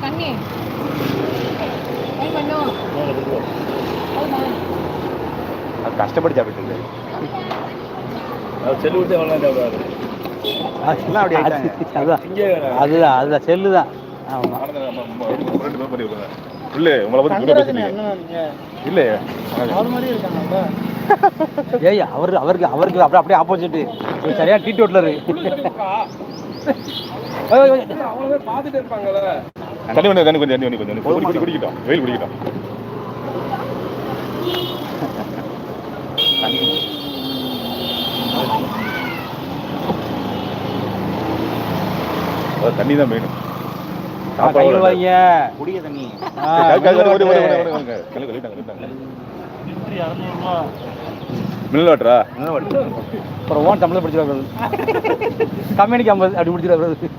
தண்ணி பண்ணும் அது கஷ்டப்பட்டு சாப்பிட்டு செல்லு விட்டு எவ்வளோ சாப்பிடாது அதுதான் அதுதான் செல்லு தான். ஆமாம் இல்லை உங்களை பற்றி இல்லையே ஏய் அவருக்கு அப்படியே அப்படியே ஆப்போசிட்டு சரியா டீ டோட்லரு பார்த்துட்டு இருப்பாங்கல்ல. தண்ணி கொஞ்சம் குடிக்கிட்டோம் வெயில் குடிக்கிட்டோம். தண்ணி தான் வேணும். கையில் வாங்க குடிய தண்ணி மினரல் வாட்டரா? அப்புறம் ஓன் தமிழ் படிச்சிருக்காரு கம்பெனிக்கு 50 அப்படி முடிச்சிருக்காரு.